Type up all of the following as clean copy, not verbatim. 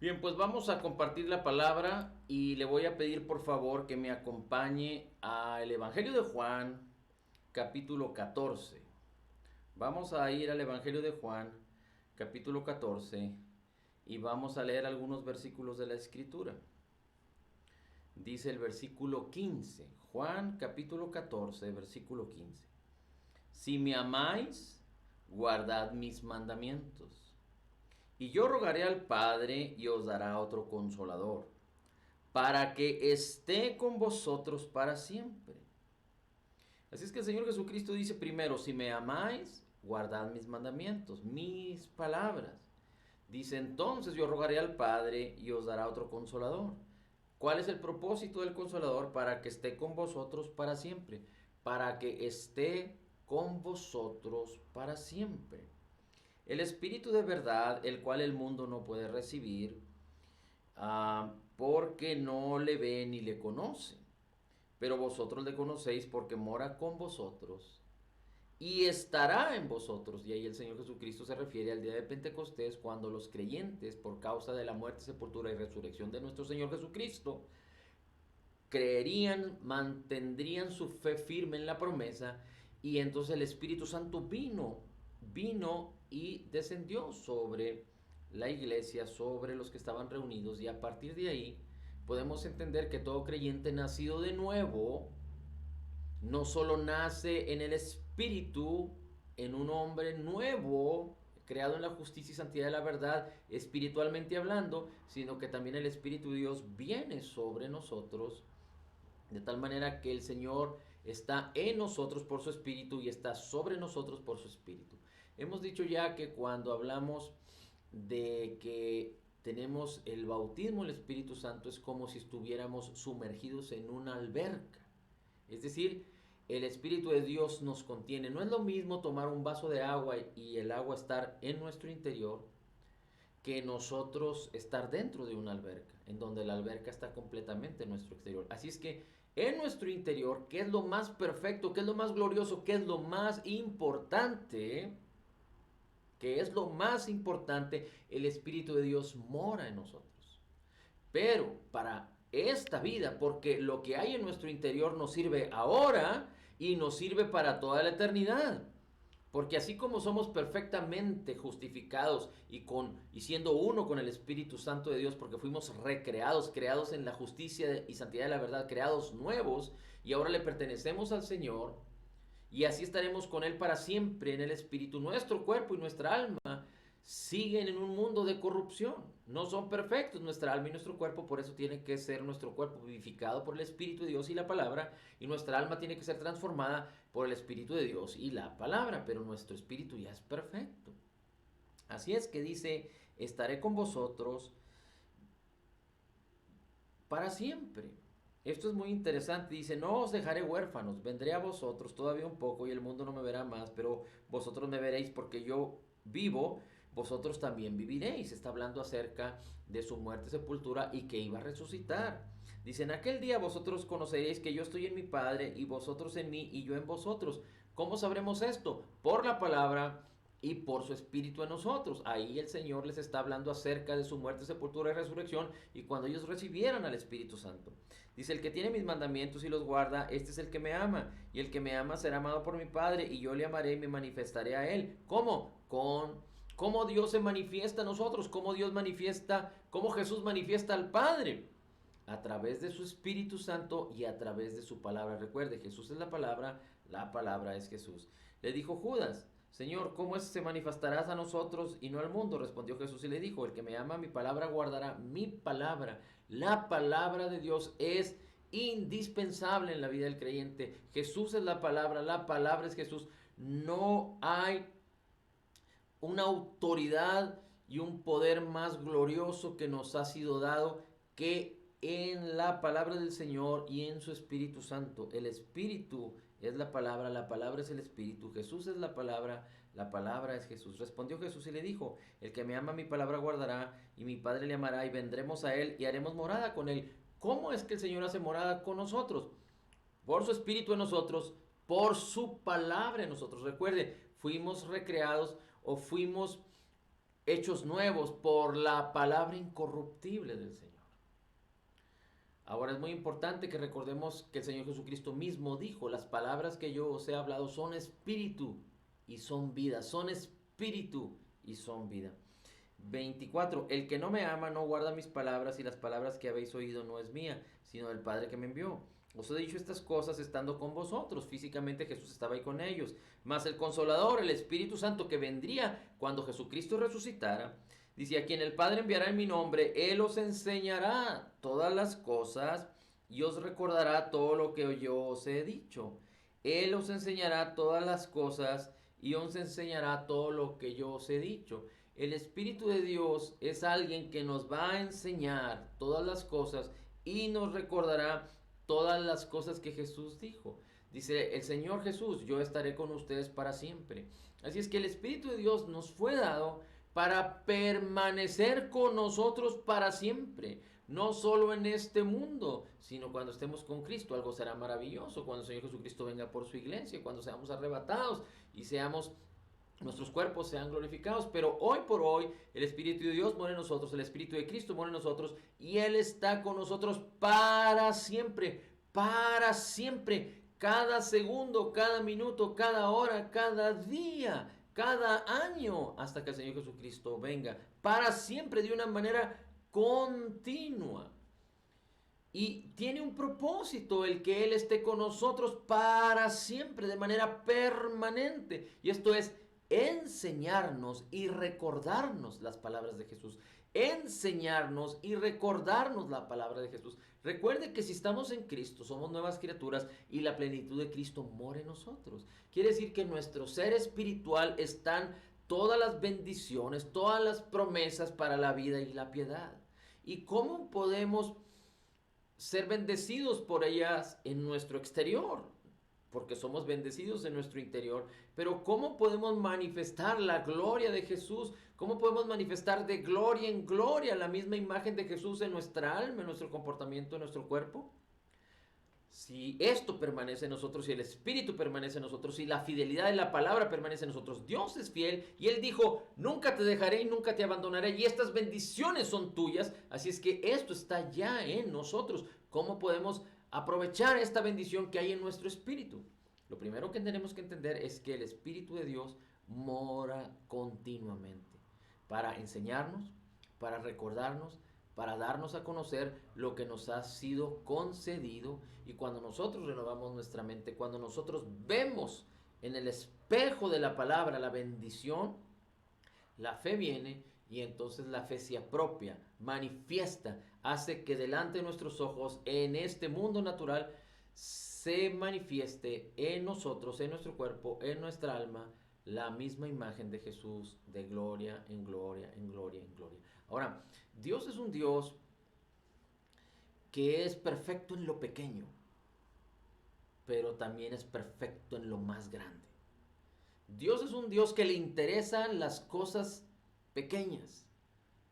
Bien, pues vamos a compartir la palabra y le voy a pedir por favor que me acompañe al Evangelio de Juan, capítulo 14. Vamos a ir al Evangelio de Juan, capítulo 14, y vamos a leer algunos versículos de la Escritura. Dice el versículo 15, Juan capítulo 14, versículo 15. Si me amáis, guardad mis mandamientos. Y yo rogaré al Padre y os dará otro consolador, para que esté con vosotros para siempre. Así es que el Señor Jesucristo dice primero, si me amáis, guardad mis mandamientos, mis palabras. Dice entonces yo rogaré al Padre y os dará otro consolador. ¿Cuál es el propósito del consolador? Para que esté con vosotros para siempre. Para que esté con vosotros para siempre. El Espíritu de verdad, el cual el mundo no puede recibir, porque no le ve ni le conoce. Pero vosotros le conocéis porque mora con vosotros y estará en vosotros. Y ahí el Señor Jesucristo se refiere al día de Pentecostés, cuando los creyentes, por causa de la muerte, sepultura y resurrección de nuestro Señor Jesucristo, creerían, mantendrían su fe firme en la promesa, y entonces el Espíritu Santo vino y descendió sobre la iglesia, sobre los que estaban reunidos, y a partir de ahí podemos entender que todo creyente nacido de nuevo no solo nace en el Espíritu, en un hombre nuevo, creado en la justicia y santidad de la verdad, espiritualmente hablando, sino que también el Espíritu de Dios viene sobre nosotros, de tal manera que el Señor está en nosotros por su Espíritu y está sobre nosotros por su Espíritu. Hemos dicho ya que cuando hablamos de que tenemos el bautismo del Espíritu Santo, es como si estuviéramos sumergidos en una alberca. Es decir, el Espíritu de Dios nos contiene. No es lo mismo tomar un vaso de agua y el agua estar en nuestro interior, que nosotros estar dentro de una alberca, en donde la alberca está completamente en nuestro exterior. Así es que en nuestro interior, ¿qué es lo más perfecto? ¿Qué es lo más glorioso? ¿Qué es lo más importante? ¿Qué es lo más importante? El Espíritu de Dios mora en nosotros. Pero para esta vida, porque lo que hay en nuestro interior nos sirve ahora y nos sirve para toda la eternidad. Porque así como somos perfectamente justificados y siendo uno con el Espíritu Santo de Dios, porque fuimos recreados, creados en la justicia y santidad de la verdad, creados nuevos, y ahora le pertenecemos al Señor, y así estaremos con Él para siempre en el Espíritu. Nuestro cuerpo y nuestra alma siguen en un mundo de corrupción. No son perfectos nuestra alma y nuestro cuerpo, por eso tiene que ser nuestro cuerpo vivificado por el Espíritu de Dios y la palabra, y nuestra alma tiene que ser transformada por el Espíritu de Dios y la palabra, pero nuestro espíritu ya es perfecto. Así es que dice, estaré con vosotros para siempre. Esto es muy interesante. Dice, no os dejaré huérfanos, vendré a vosotros todavía un poco y el mundo no me verá más, pero vosotros me veréis porque yo vivo, vosotros también viviréis. Está hablando acerca de su muerte, sepultura y que iba a resucitar. Dice, en aquel día vosotros conoceréis que yo estoy en mi Padre y vosotros en mí y yo en vosotros. ¿Cómo sabremos esto? Por la palabra y por su Espíritu en nosotros. Ahí el Señor les está hablando acerca de su muerte, sepultura y resurrección, y cuando ellos recibieran al Espíritu Santo. Dice, el que tiene mis mandamientos y los guarda, este es el que me ama, y el que me ama será amado por mi Padre, y yo le amaré y me manifestaré a él. ¿Cómo? Cómo Dios se manifiesta a nosotros, cómo Dios manifiesta, cómo Jesús manifiesta al Padre. A través de su Espíritu Santo y a través de su palabra. Recuerde, Jesús es la palabra es Jesús. Le dijo Judas, Señor, ¿cómo es que se manifestarás a nosotros y no al mundo? Respondió Jesús y le dijo, el que me ama mi palabra guardará mi palabra. La palabra de Dios es indispensable en la vida del creyente. Jesús es la palabra es Jesús. No hay una autoridad y un poder más glorioso que nos ha sido dado que en la palabra del Señor y en su Espíritu Santo. El Espíritu es la palabra es el Espíritu, Jesús es la palabra es Jesús. Respondió Jesús y le dijo, el que me ama mi palabra guardará, y mi Padre le amará, y vendremos a él y haremos morada con él. ¿Cómo es que el Señor hace morada con nosotros? Por su Espíritu en nosotros, por su palabra en nosotros. Recuerde, fuimos recreados o fuimos hechos nuevos por la palabra incorruptible del Señor. Ahora es muy importante que recordemos que el Señor Jesucristo mismo dijo, las palabras que yo os he hablado son espíritu y son vida, son espíritu y son vida. 24. El que no me ama no guarda mis palabras y las palabras que habéis oído no es mía, sino del Padre que me envió. Os he dicho estas cosas estando con vosotros. Físicamente Jesús estaba ahí con ellos. Mas el Consolador, el Espíritu Santo que vendría cuando Jesucristo resucitara, dice, a quien el Padre enviará en mi nombre, Él os enseñará todas las cosas y os recordará todo lo que yo os he dicho. Él os enseñará todas las cosas y os enseñará todo lo que yo os he dicho. El Espíritu de Dios es alguien que nos va a enseñar todas las cosas y nos recordará todas las cosas que Jesús dijo. Dice el Señor Jesús, yo estaré con ustedes para siempre. Así es que el Espíritu de Dios nos fue dado para permanecer con nosotros para siempre. No solo en este mundo, sino cuando estemos con Cristo. Algo será maravilloso cuando el Señor Jesucristo venga por su iglesia, cuando seamos arrebatados y nuestros cuerpos sean glorificados, pero hoy por hoy el Espíritu de Dios mora en nosotros, el Espíritu de Cristo mora en nosotros y Él está con nosotros para siempre, cada segundo, cada minuto, cada hora, cada día, cada año, hasta que el Señor Jesucristo venga, para siempre, de una manera continua. Y tiene un propósito el que Él esté con nosotros para siempre, de manera permanente. Y esto es enseñarnos y recordarnos las palabras de Jesús. Enseñarnos y recordarnos la palabra de Jesús. Recuerde que si estamos en Cristo, somos nuevas criaturas y la plenitud de Cristo mora en nosotros. Quiere decir que en nuestro ser espiritual están todas las bendiciones, todas las promesas para la vida y la piedad. ¿Y cómo podemos ser bendecidos por ellas en nuestro exterior? Porque somos bendecidos en nuestro interior. Pero ¿cómo podemos manifestar la gloria de Jesús? ¿Cómo podemos manifestar de gloria en gloria la misma imagen de Jesús en nuestra alma, en nuestro comportamiento, en nuestro cuerpo? Si esto permanece en nosotros, si el Espíritu permanece en nosotros, si la fidelidad de la palabra permanece en nosotros, Dios es fiel y Él dijo, nunca te dejaré y nunca te abandonaré y estas bendiciones son tuyas. Así es que esto está ya en nosotros. ¿Cómo podemos aprovechar esta bendición que hay en nuestro espíritu? Lo primero que tenemos que entender es que el Espíritu de Dios mora continuamente para enseñarnos, para recordarnos, para darnos a conocer lo que nos ha sido concedido. Y cuando nosotros renovamos nuestra mente, cuando nosotros vemos en el espejo de la palabra la bendición, la fe viene y entonces la fe se apropia, manifiesta, hace que delante de nuestros ojos en este mundo natural se manifieste en nosotros, en nuestro cuerpo, en nuestra alma, la misma imagen de Jesús de gloria en gloria, en gloria, en gloria. Ahora, Dios es un Dios que es perfecto en lo pequeño, pero también es perfecto en lo más grande. Dios es un Dios que le interesan las cosas pequeñas,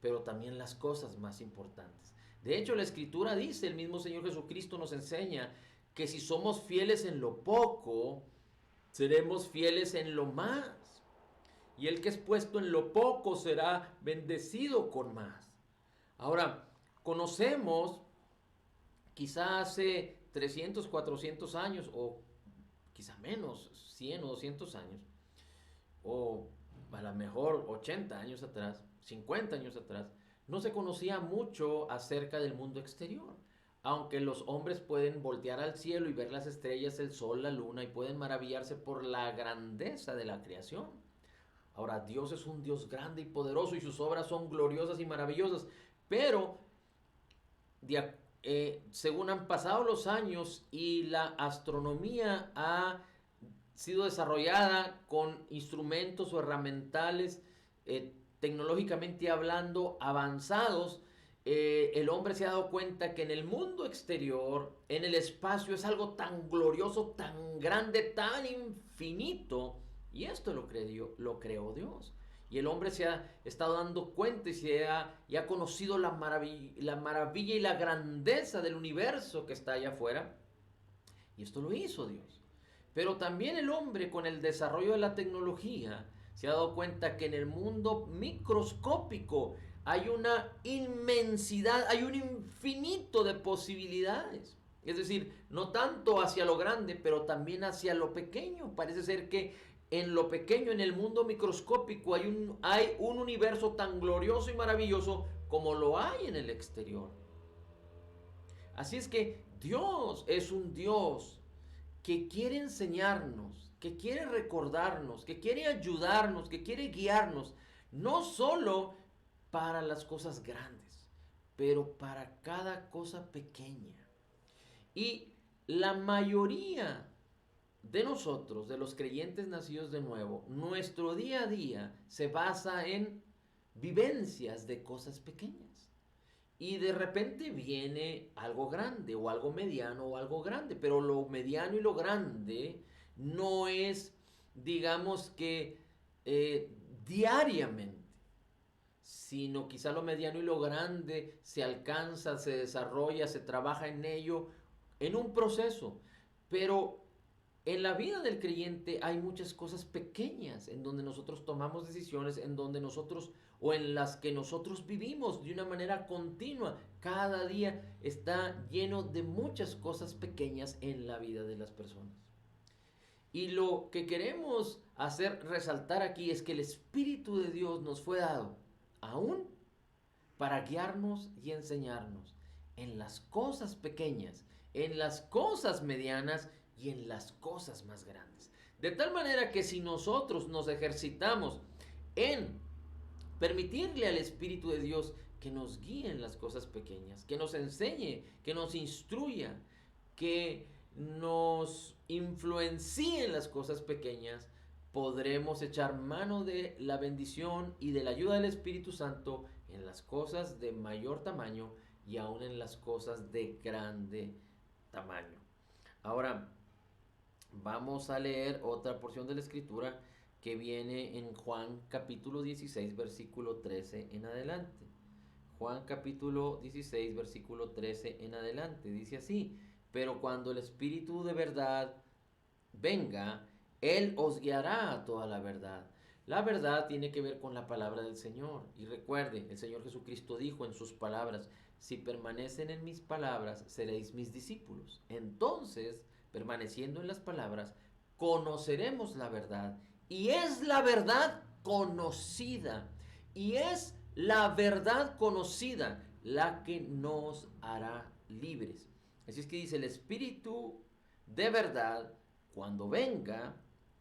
pero también las cosas más importantes. De hecho, la Escritura dice, el mismo Señor Jesucristo nos enseña que si somos fieles en lo poco, seremos fieles en lo más. Y el que es puesto en lo poco será bendecido con más. Ahora, conocemos, quizá hace 300, 400 años, o quizá menos, 100 o 200 años, o a lo mejor 80 años atrás, 50 años atrás, no se conocía mucho acerca del mundo exterior. Aunque los hombres pueden voltear al cielo y ver las estrellas, el sol, la luna, y pueden maravillarse por la grandeza de la creación. Ahora, Dios es un Dios grande y poderoso y sus obras son gloriosas y maravillosas, pero según han pasado los años y la astronomía ha sido desarrollada con instrumentos o herramientales tecnológicamente hablando avanzados, el hombre se ha dado cuenta que en el mundo exterior, en el espacio, es algo tan glorioso, tan grande, tan infinito. Y esto lo creó Dios. Y el hombre se ha estado dando cuenta y ha conocido la maravilla y la grandeza del universo que está allá afuera. Y esto lo hizo Dios. Pero también el hombre, con el desarrollo de la tecnología, se ha dado cuenta que en el mundo microscópico hay una inmensidad, hay un infinito de posibilidades. Es decir, no tanto hacia lo grande, pero también hacia lo pequeño. Parece ser que en lo pequeño, en el mundo microscópico, hay un universo tan glorioso y maravilloso como lo hay en el exterior. Así es que Dios es un Dios que quiere enseñarnos, que quiere recordarnos, que quiere ayudarnos, que quiere guiarnos, no solo para las cosas grandes, pero para cada cosa pequeña. Y la mayoría de nosotros, de los creyentes nacidos de nuevo, nuestro día a día se basa en vivencias de cosas pequeñas. Y de repente viene algo grande o algo mediano o algo grande, pero lo mediano y lo grande no es, digamos que, diariamente, sino quizá lo mediano y lo grande se alcanza, se desarrolla, se trabaja en ello en un proceso. Pero en la vida del creyente hay muchas cosas pequeñas en donde nosotros tomamos decisiones, en donde nosotros o en las que nosotros vivimos de una manera continua. Cada día está lleno de muchas cosas pequeñas en la vida de las personas. Y lo que queremos hacer resaltar aquí es que el Espíritu de Dios nos fue dado aún para guiarnos y enseñarnos en las cosas pequeñas, en las cosas medianas y en las cosas más grandes. De tal manera que si nosotros nos ejercitamos en permitirle al Espíritu de Dios que nos guíe en las cosas pequeñas, que nos enseñe, que nos instruya, que nos influencie en las cosas pequeñas, podremos echar mano de la bendición y de la ayuda del Espíritu Santo en las cosas de mayor tamaño y aún en las cosas de grande tamaño. Ahora, vamos a leer otra porción de la Escritura que viene en Juan capítulo 16, versículo 13 en adelante. Juan capítulo 16, versículo 13 en adelante. Dice así: pero cuando el Espíritu de verdad venga, Él os guiará a toda la verdad. La verdad tiene que ver con la palabra del Señor. Y recuerde, el Señor Jesucristo dijo en sus palabras: si permanecen en mis palabras, seréis mis discípulos. Entonces, permaneciendo en las palabras, conoceremos la verdad. Y es la verdad conocida. Y es la verdad conocida la que nos hará libres. Así es que dice: el Espíritu de verdad, cuando venga,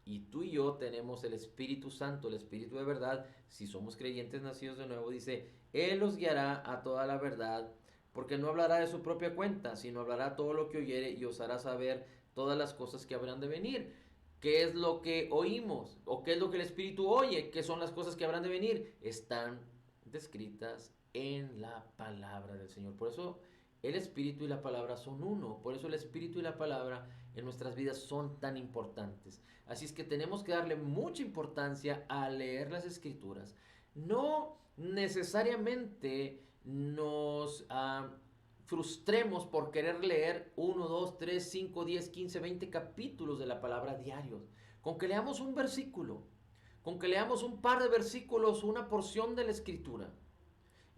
y tú y yo tenemos el Espíritu Santo, el Espíritu de verdad, si somos creyentes nacidos de nuevo, dice: Él os guiará a toda la verdad, porque no hablará de su propia cuenta, sino hablará todo lo que oyere y os hará saber todas las cosas que habrán de venir. ¿Qué es lo que oímos? ¿O qué es lo que el Espíritu oye? ¿Qué son las cosas que habrán de venir? Están descritas en la palabra del Señor. Por eso el Espíritu y la palabra son uno. Por eso el Espíritu y la palabra en nuestras vidas son tan importantes. Así es que tenemos que darle mucha importancia a leer las Escrituras. No necesariamente nos frustremos por querer leer 1, 2, 3, 5, 10, 15, 20 capítulos de la palabra diarios. Con que leamos un versículo, con que leamos un par de versículos, una porción de la Escritura.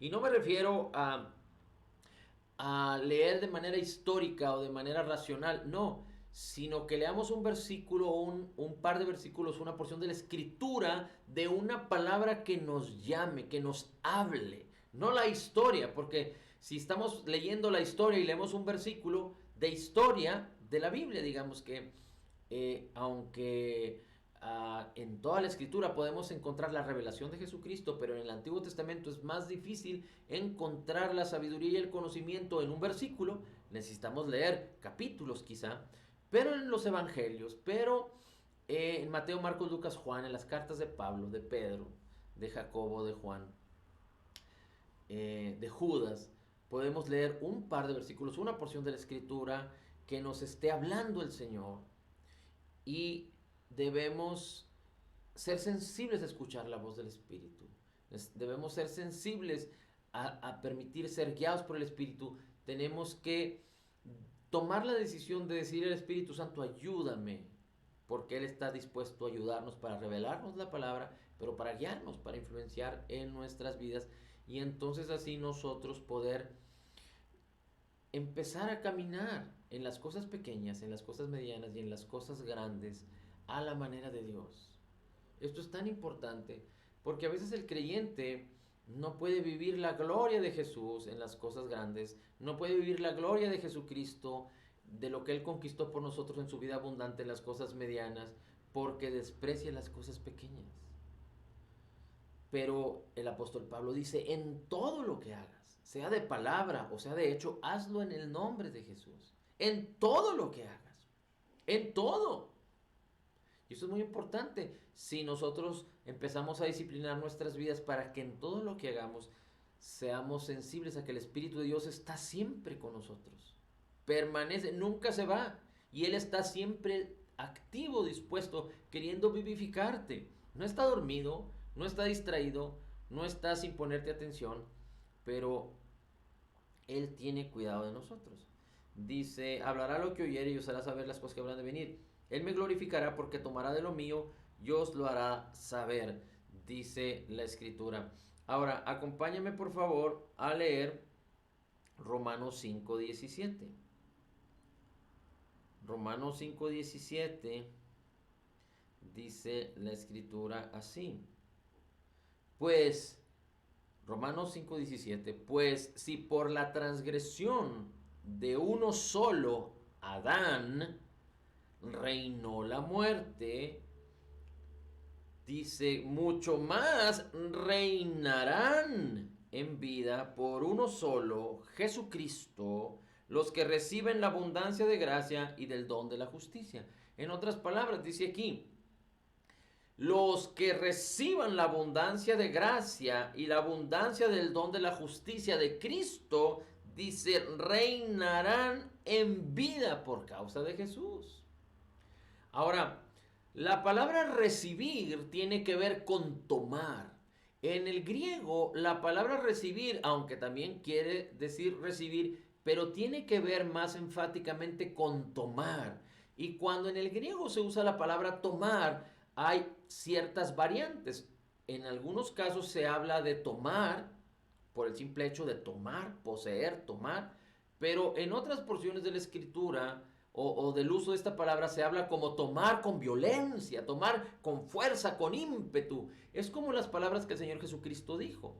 Y no me refiero a leer de manera histórica o de manera racional, no, sino que leamos un versículo o un par de versículos, una porción de la Escritura, de una palabra que nos llame, que nos hable, no la historia, porque si estamos leyendo la historia y leemos un versículo de historia de la Biblia, digamos que aunque en toda la Escritura podemos encontrar la revelación de Jesucristo, pero en el Antiguo Testamento es más difícil encontrar la sabiduría y el conocimiento en un versículo. Necesitamos leer capítulos quizá, pero en los evangelios, pero en Mateo, Marcos, Lucas, Juan, en las cartas de Pablo, de Pedro, de Jacobo, de Juan, de Judas, podemos leer un par de versículos, una porción de la Escritura que nos esté hablando el Señor. Y debemos ser sensibles a escuchar la voz del Espíritu. Debemos ser sensibles a permitir ser guiados por el Espíritu. Tenemos que tomar la decisión de decir al Espíritu Santo: ayúdame, porque Él está dispuesto a ayudarnos para revelarnos la palabra, pero para guiarnos, para influenciar en nuestras vidas y entonces así nosotros poder empezar a caminar en las cosas pequeñas, en las cosas medianas y en las cosas grandes a la manera de Dios. Esto es tan importante porque a veces el creyente no puede vivir la gloria de Jesús en las cosas grandes, no puede vivir la gloria de Jesucristo, de lo que Él conquistó por nosotros en su vida abundante en las cosas medianas, porque desprecia las cosas pequeñas. Pero el apóstol Pablo dice, en todo lo que hagas, sea de palabra o sea de hecho, hazlo en el nombre de Jesús. En todo lo que hagas, en todo. Y eso es muy importante. Si nosotros empezamos a disciplinar nuestras vidas para que en todo lo que hagamos seamos sensibles a que el Espíritu de Dios está siempre con nosotros. Permanece, nunca se va. Y Él está siempre activo, dispuesto, queriendo vivificarte. No está dormido, no está distraído, no está sin ponerte atención, pero Él tiene cuidado de nosotros. Dice, hablará lo que oyere y os hará saber las cosas que habrán de venir. Él me glorificará porque tomará de lo mío y os lo hará saber, dice la Escritura. Ahora, acompáñame por favor a leer Romanos 5:17. Romanos 5:17 dice la Escritura así. Pues, Romanos 5:17, pues si por la transgresión de uno solo, Adán, reinó la muerte, dice, mucho más reinarán en vida por uno solo, Jesucristo, los que reciben la abundancia de gracia y del don de la justicia. En otras palabras, dice aquí, los que reciban la abundancia de gracia y la abundancia del don de la justicia de Cristo, dice, reinarán en vida por causa de Jesús. Ahora, la palabra recibir tiene que ver con tomar. En el griego, la palabra recibir, aunque también quiere decir recibir, pero tiene que ver más enfáticamente con tomar. Y cuando en el griego se usa la palabra tomar, hay ciertas variantes. En algunos casos se habla de tomar, por el simple hecho de tomar, poseer, tomar, pero en otras porciones de la escritura o del uso de esta palabra se habla como tomar con violencia, tomar con fuerza, con ímpetu. Es como las palabras que el Señor Jesucristo dijo.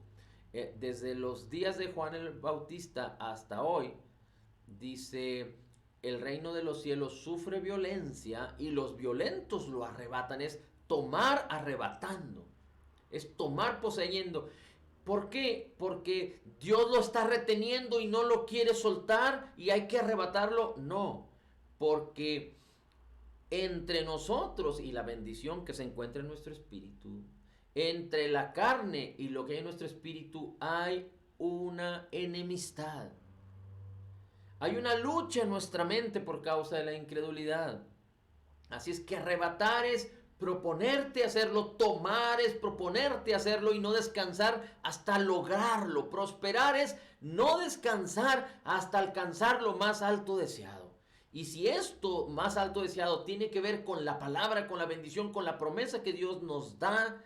Desde los días de Juan el Bautista hasta hoy, dice, el reino de los cielos sufre violencia y los violentos lo arrebatan. Es tomar arrebatando, es tomar poseyendo. ¿Por qué? Porque Dios lo está reteniendo y no lo quiere soltar y hay que arrebatarlo. No, porque entre nosotros y la bendición que se encuentra en nuestro espíritu, entre la carne y lo que hay en nuestro espíritu, hay una enemistad. Hay una lucha en nuestra mente por causa de la incredulidad. Así es que arrebatar es proponerte hacerlo, tomar es proponerte hacerlo y no descansar hasta lograrlo. Prosperar es no descansar hasta alcanzar lo más alto deseado. Y si esto más alto deseado tiene que ver con la palabra, con la bendición, con la promesa que Dios nos da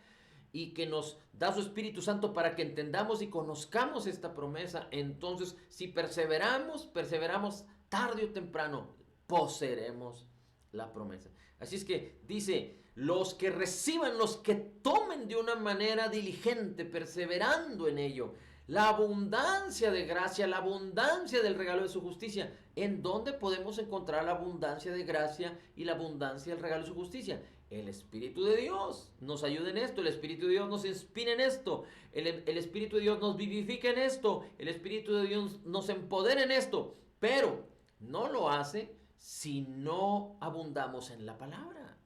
y que nos da su Espíritu Santo para que entendamos y conozcamos esta promesa, entonces si perseveramos tarde o temprano, poseeremos la promesa. Así es que dice, los que reciban, los que tomen de una manera diligente, perseverando en ello, la abundancia de gracia, la abundancia del regalo de su justicia. ¿En dónde podemos encontrar la abundancia de gracia y la abundancia del regalo de su justicia? El Espíritu de Dios nos ayuda en esto, el Espíritu de Dios nos inspira en esto, el Espíritu de Dios nos vivifica en esto, el Espíritu de Dios nos empodera en esto, pero no lo hace si no abundamos en la palabra.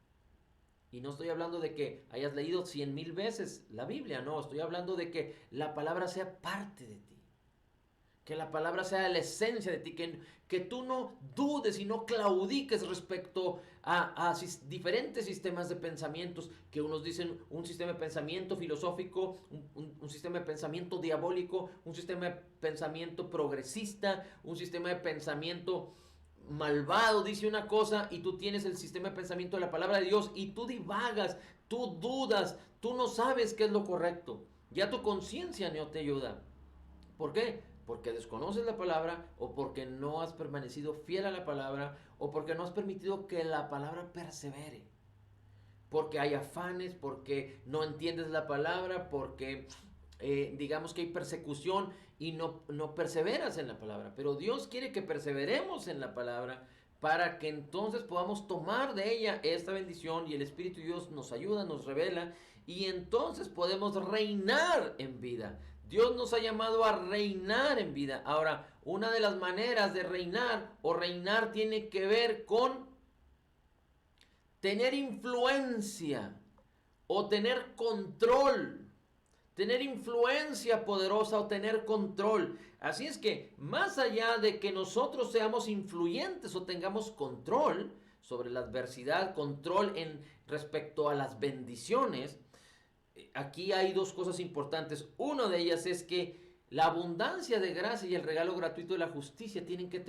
Y no estoy hablando de que hayas leído 100,000 veces la Biblia, no, estoy hablando de que la palabra sea parte de ti. Que la palabra sea la esencia de ti, que tú no dudes y no claudiques respecto a diferentes sistemas de pensamientos, que unos dicen un sistema de pensamiento filosófico, un sistema de pensamiento diabólico, un sistema de pensamiento progresista, un sistema de pensamiento malvado, dice una cosa, y tú tienes el sistema de pensamiento de la palabra de Dios y tú divagas, tú dudas, tú no sabes qué es lo correcto. Ya tu conciencia no te ayuda. ¿Por qué? Porque desconoces la palabra o porque no has permanecido fiel a la palabra o porque no has permitido que la palabra persevere. Porque hay afanes, porque no entiendes la palabra, porque digamos que hay persecución y no perseveras en la palabra. Pero Dios quiere que perseveremos en la palabra para que entonces podamos tomar de ella esta bendición y el Espíritu de Dios nos ayuda, nos revela y entonces podemos reinar en vida. Dios nos ha llamado a reinar en vida. Ahora, una de las maneras de reinar o reinar tiene que ver con tener influencia o tener control, tener influencia poderosa o tener control. Así es que más allá de que nosotros seamos influyentes o tengamos control sobre la adversidad, control en respecto a las bendiciones, aquí hay dos cosas importantes. Una de ellas es que la abundancia de gracia y el regalo gratuito de la justicia tienen que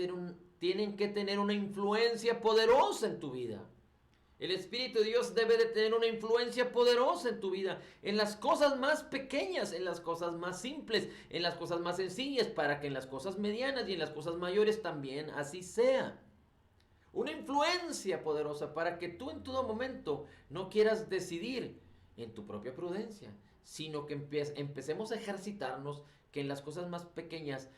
tener una influencia poderosa en tu vida. El Espíritu de Dios debe de tener una influencia poderosa en tu vida, en las cosas más pequeñas, en las cosas más simples, en las cosas más sencillas, para que en las cosas medianas y en las cosas mayores también así sea. Una influencia poderosa para que tú en todo momento no quieras decidir en tu propia prudencia, sino que empecemos a ejercitarnos que en las cosas más pequeñas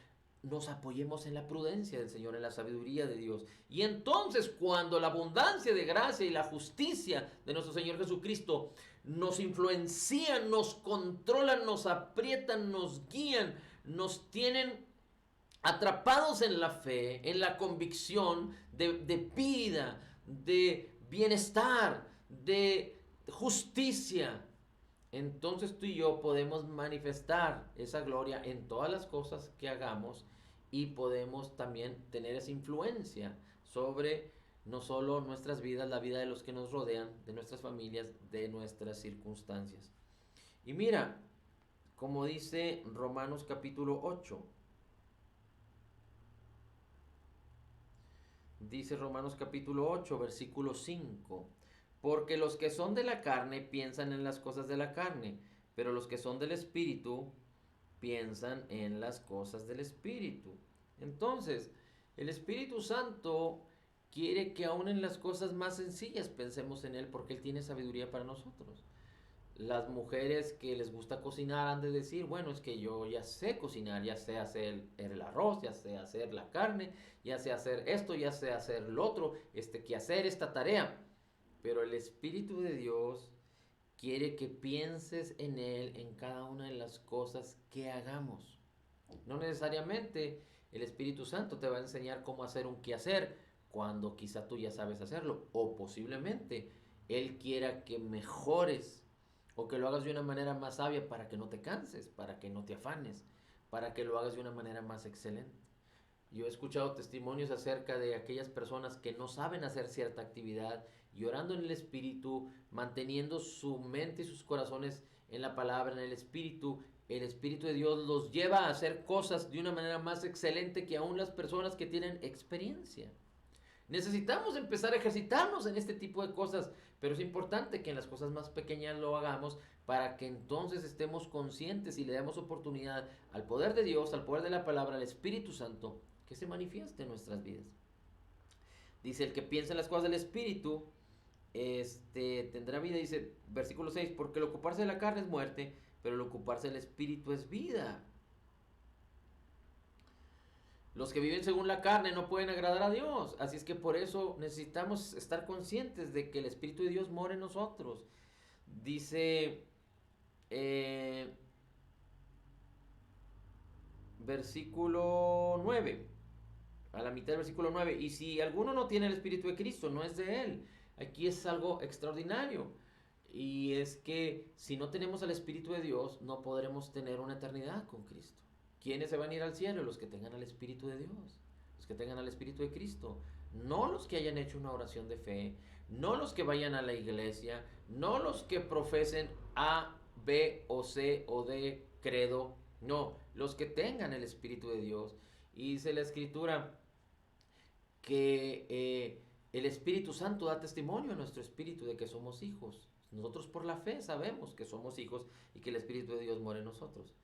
nos apoyemos en la prudencia del Señor, en la sabiduría de Dios. Y entonces cuando la abundancia de gracia y la justicia de nuestro Señor Jesucristo nos influencian, nos controlan, nos aprietan, nos guían, nos tienen atrapados en la fe, en la convicción de vida, de bienestar, de justicia, entonces tú y yo podemos manifestar esa gloria en todas las cosas que hagamos y podemos también tener esa influencia sobre no solo nuestras vidas, la vida de los que nos rodean, de nuestras familias, de nuestras circunstancias. Y mira, como dice Romanos capítulo 8, dice Romanos capítulo 8, versículo 5. Porque los que son de la carne piensan en las cosas de la carne, pero los que son del Espíritu piensan en las cosas del Espíritu. Entonces, el Espíritu Santo quiere que aún en las cosas más sencillas pensemos en Él porque Él tiene sabiduría para nosotros. Las mujeres que les gusta cocinar han de decir, bueno, es que yo ya sé cocinar, ya sé hacer el arroz, ya sé hacer la carne, ya sé hacer esto, ya sé hacer lo otro, que hacer esta tarea. Pero el Espíritu de Dios quiere que pienses en Él en cada una de las cosas que hagamos. No necesariamente el Espíritu Santo te va a enseñar cómo hacer un quehacer cuando quizá tú ya sabes hacerlo. O posiblemente Él quiera que mejores o que lo hagas de una manera más sabia para que no te canses, para que no te afanes, para que lo hagas de una manera más excelente. Yo he escuchado testimonios acerca de aquellas personas que no saben hacer cierta actividad y orando en el Espíritu, manteniendo su mente y sus corazones en la palabra, en el Espíritu de Dios los lleva a hacer cosas de una manera más excelente que aún las personas que tienen experiencia. Necesitamos empezar a ejercitarnos en este tipo de cosas, pero es importante que en las cosas más pequeñas lo hagamos para que entonces estemos conscientes y le demos oportunidad al poder de Dios, al poder de la palabra, al Espíritu Santo, que se manifieste en nuestras vidas. Dice, el que piensa en las cosas del Espíritu, tendrá vida, dice, versículo 6, porque el ocuparse de la carne es muerte, pero el ocuparse del Espíritu es vida. Los que viven según la carne no pueden agradar a Dios. Así es que por eso necesitamos estar conscientes de que el Espíritu de Dios mora en nosotros. Dice versículo 9, a la mitad del versículo 9. Y si alguno no tiene el Espíritu de Cristo, no es de él. Aquí es algo extraordinario. Y es que si no tenemos al Espíritu de Dios, no podremos tener una eternidad con Cristo. ¿Quiénes se van a ir al cielo? Los que tengan al Espíritu de Dios, los que tengan al Espíritu de Cristo. No los que hayan hecho una oración de fe, no los que vayan a la iglesia, no los que profesen A, B o C o D credo. No, los que tengan el Espíritu de Dios. Y dice la Escritura que el Espíritu Santo da testimonio a nuestro espíritu de que somos hijos. Nosotros por la fe sabemos que somos hijos y que el Espíritu de Dios mora en nosotros.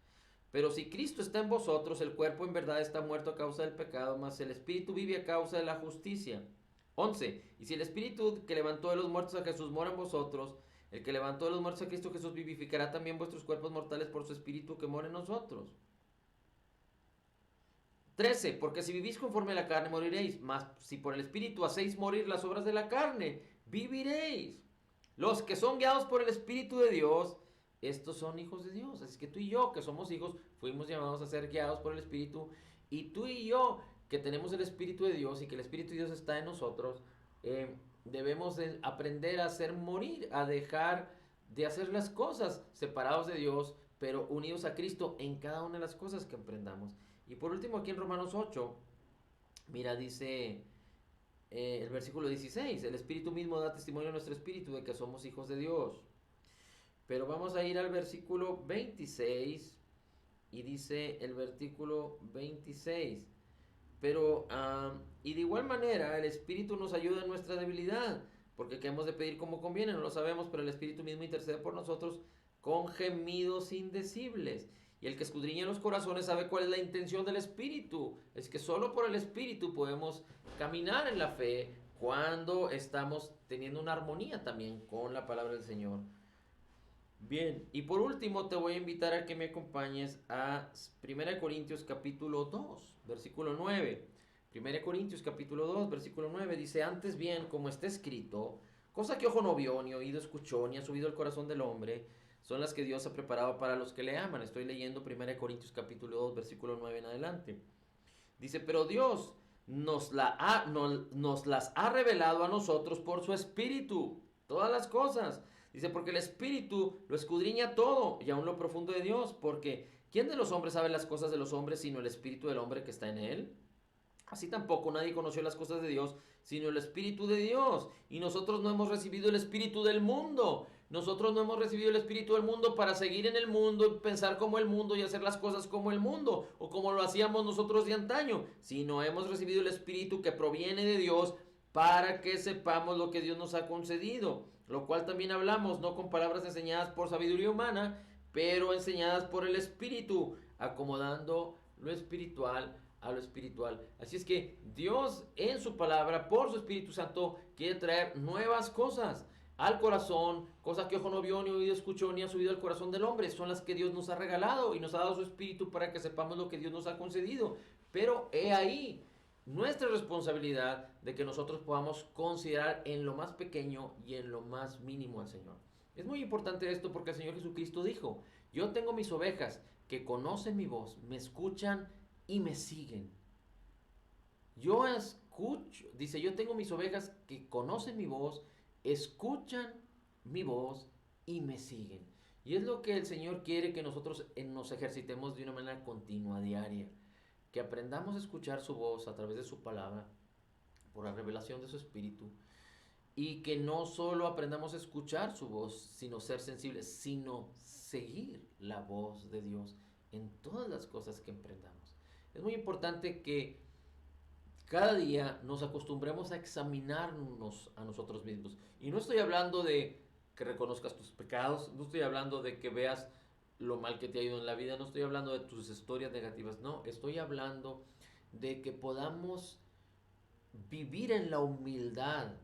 Pero si Cristo está en vosotros, el cuerpo en verdad está muerto a causa del pecado, mas el Espíritu vive a causa de la justicia. 11. Y si el Espíritu que levantó de los muertos a Jesús mora en vosotros, el que levantó de los muertos a Cristo Jesús vivificará también vuestros cuerpos mortales por su Espíritu que mora en nosotros. 13. Porque si vivís conforme a la carne moriréis, mas si por el Espíritu hacéis morir las obras de la carne, viviréis. Los que son guiados por el Espíritu de Dios, estos son hijos de Dios. Así que tú y yo, que somos hijos, fuimos llamados a ser guiados por el Espíritu. Y tú y yo, que tenemos el Espíritu de Dios y que el Espíritu de Dios está en nosotros, debemos de aprender a hacer morir, a dejar de hacer las cosas separados de Dios, pero unidos a Cristo en cada una de las cosas que emprendamos. Y por último, aquí en Romanos 8, mira, dice el versículo 16, el Espíritu mismo da testimonio a nuestro espíritu de que somos hijos de Dios. Pero vamos a ir al versículo 26 y dice el versículo 26. Pero, y de igual manera, el Espíritu nos ayuda en nuestra debilidad, porque que hemos de pedir como conviene, no lo sabemos, pero el Espíritu mismo intercede por nosotros con gemidos indecibles. Y el que escudriña los corazones sabe cuál es la intención del Espíritu. Es que solo por el Espíritu podemos caminar en la fe cuando estamos teniendo una armonía también con la palabra del Señor. Bien, y por último te voy a invitar a que me acompañes a 1 Corintios capítulo 2, versículo 9. 1 Corintios capítulo 2, versículo 9 dice, antes bien, como está escrito, cosa que ojo no vio, ni oído escuchó, ni ha subido al corazón del hombre, son las que Dios ha preparado para los que le aman. Estoy leyendo 1 Corintios capítulo 2, versículo 9 en adelante. Dice, pero Dios nos las ha revelado a nosotros por su Espíritu, todas las cosas. Dice, porque el Espíritu lo escudriña todo y aún lo profundo de Dios, porque ¿quién de los hombres sabe las cosas de los hombres sino el Espíritu del hombre que está en él? Así tampoco nadie conoció las cosas de Dios sino el Espíritu de Dios. Y nosotros no hemos recibido el Espíritu del mundo. Nosotros no hemos recibido el Espíritu del mundo para seguir en el mundo, pensar como el mundo y hacer las cosas como el mundo o como lo hacíamos nosotros de antaño, sino hemos recibido el Espíritu que proviene de Dios para que sepamos lo que Dios nos ha concedido, lo cual también hablamos, no con palabras enseñadas por sabiduría humana, pero enseñadas por el Espíritu, acomodando lo espiritual a lo espiritual. Así es que Dios en su palabra, por su Espíritu Santo, quiere traer nuevas cosas al corazón, cosas que ojo no vio, ni oído escuchó, ni ha subido al corazón del hombre. Son las que Dios nos ha regalado y nos ha dado su Espíritu para que sepamos lo que Dios nos ha concedido. Pero he ahí nuestra responsabilidad de que nosotros podamos considerar en lo más pequeño y en lo más mínimo al Señor. Es muy importante esto porque el Señor Jesucristo dijo, yo tengo mis ovejas que conocen mi voz, me escuchan y me siguen. Yo escucho, dice, yo tengo mis ovejas que conocen mi voz, escuchan mi voz y me siguen. Y es lo que el Señor quiere que nosotros nos ejercitemos de una manera continua, diaria. Que aprendamos a escuchar su voz a través de su palabra, por la revelación de su Espíritu. Y que no solo aprendamos a escuchar su voz, sino ser sensibles, sino seguir la voz de Dios en todas las cosas que emprendamos. Es muy importante que cada día nos acostumbremos a examinarnos a nosotros mismos. Y no estoy hablando de que reconozcas tus pecados, no estoy hablando de que veas lo mal que te ha ido en la vida, no estoy hablando de tus historias negativas, no, estoy hablando de que podamos vivir en la humildad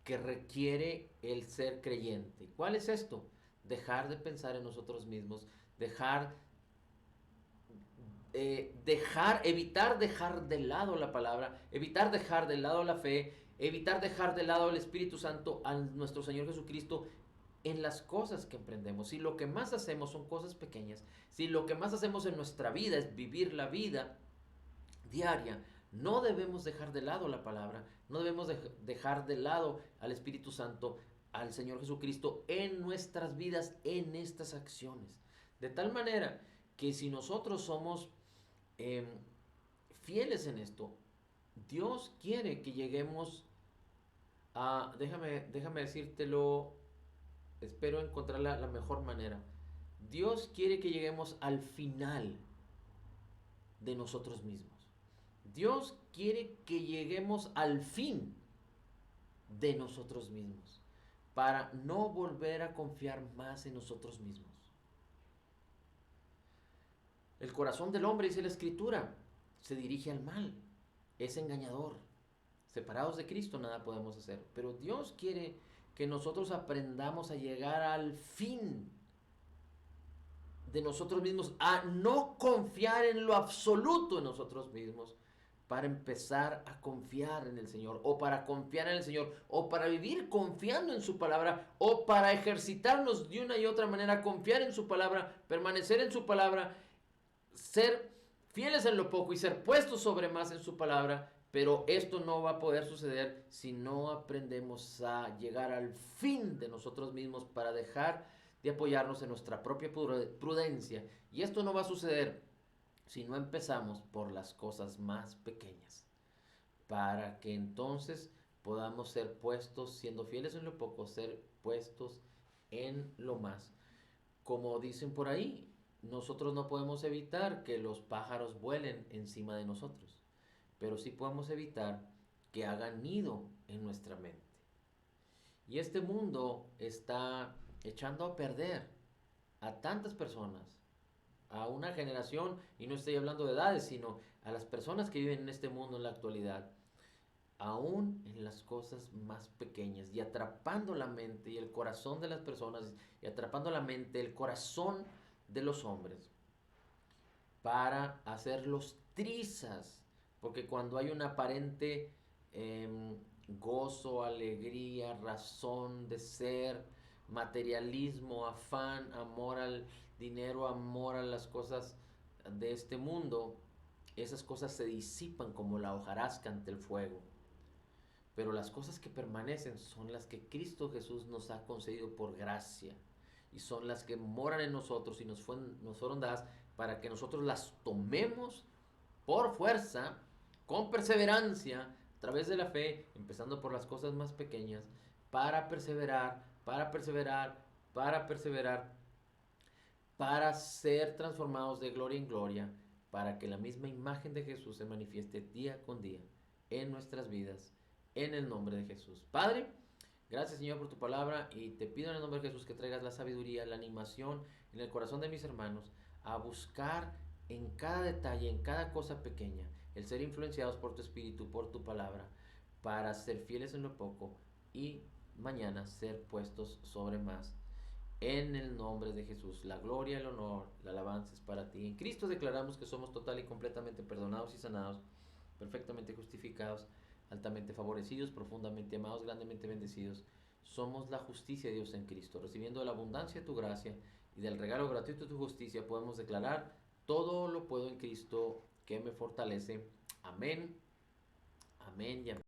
que requiere el ser creyente. ¿Cuál es esto? Dejar de pensar en nosotros mismos, evitar dejar de lado la palabra, evitar dejar de lado la fe, evitar dejar de lado el Espíritu Santo a nuestro Señor Jesucristo en las cosas que emprendemos. Si lo que más hacemos son cosas pequeñas, si lo que más hacemos en nuestra vida es vivir la vida diaria, no debemos dejar de lado la palabra, no debemos dejar de lado al Espíritu Santo, al Señor Jesucristo en nuestras vidas, en estas acciones. De tal manera que si nosotros somos eh, fieles en esto, Dios quiere que lleguemos a, déjame decírtelo, espero encontrar la mejor manera. Dios quiere que lleguemos al final de nosotros mismos. Dios quiere que lleguemos al fin de nosotros mismos. para no volver a confiar más en nosotros mismos. El corazón del hombre, dice la Escritura, se dirige al mal, es engañador. Separados de Cristo nada podemos hacer, pero Dios quiere que nosotros aprendamos a llegar al fin de nosotros mismos, a no confiar en lo absoluto en nosotros mismos, para empezar a confiar en el Señor, o para confiar en el Señor, o para vivir confiando en su palabra, o para ejercitarnos de una y otra manera, confiar en su palabra, permanecer en su palabra, ser fieles en lo poco y ser puestos sobre más en su palabra. Pero esto no va a poder suceder si no aprendemos a llegar al fin de nosotros mismos para dejar de apoyarnos en nuestra propia prudencia. Y esto no va a suceder si no empezamos por las cosas más pequeñas, para que entonces podamos ser puestos, siendo fieles en lo poco, ser puestos en lo más. Como dicen por ahí, nosotros no podemos evitar que los pájaros vuelen encima de nosotros, pero sí podemos evitar que hagan nido en nuestra mente. Y este mundo está echando a perder a tantas personas, a una generación, y no estoy hablando de edades, sino a las personas que viven en este mundo en la actualidad, aún en las cosas más pequeñas, y atrapando la mente y el corazón de las personas, y atrapando la mente, el corazón de los hombres, para hacerlos trizas, porque cuando hay un aparente gozo, alegría, razón de ser, materialismo, afán, amor al dinero, amor a las cosas de este mundo, esas cosas se disipan como la hojarasca ante el fuego. Pero las cosas que permanecen son las que Cristo Jesús nos ha concedido por gracia, y son las que moran en nosotros y nos fueron dadas para que nosotros las tomemos por fuerza, con perseverancia, a través de la fe, empezando por las cosas más pequeñas, para perseverar, para perseverar, para perseverar, para ser transformados de gloria en gloria, para que la misma imagen de Jesús se manifieste día con día en nuestras vidas, en el nombre de Jesús. Padre, gracias, Señor, por tu palabra, y te pido en el nombre de Jesús que traigas la sabiduría, la animación en el corazón de mis hermanos a buscar en cada detalle, en cada cosa pequeña, el ser influenciados por tu espíritu, por tu palabra, para ser fieles en lo poco y mañana ser puestos sobre más. En el nombre de Jesús, la gloria, el honor, la alabanza es para ti. En Cristo declaramos que somos total y completamente perdonados y sanados, perfectamente justificados, altamente favorecidos, profundamente amados, grandemente bendecidos. Somos la justicia de Dios en Cristo. Recibiendo de la abundancia de tu gracia y del regalo gratuito de tu justicia, podemos declarar: todo lo puedo en Cristo que me fortalece. Amén, amén y amén.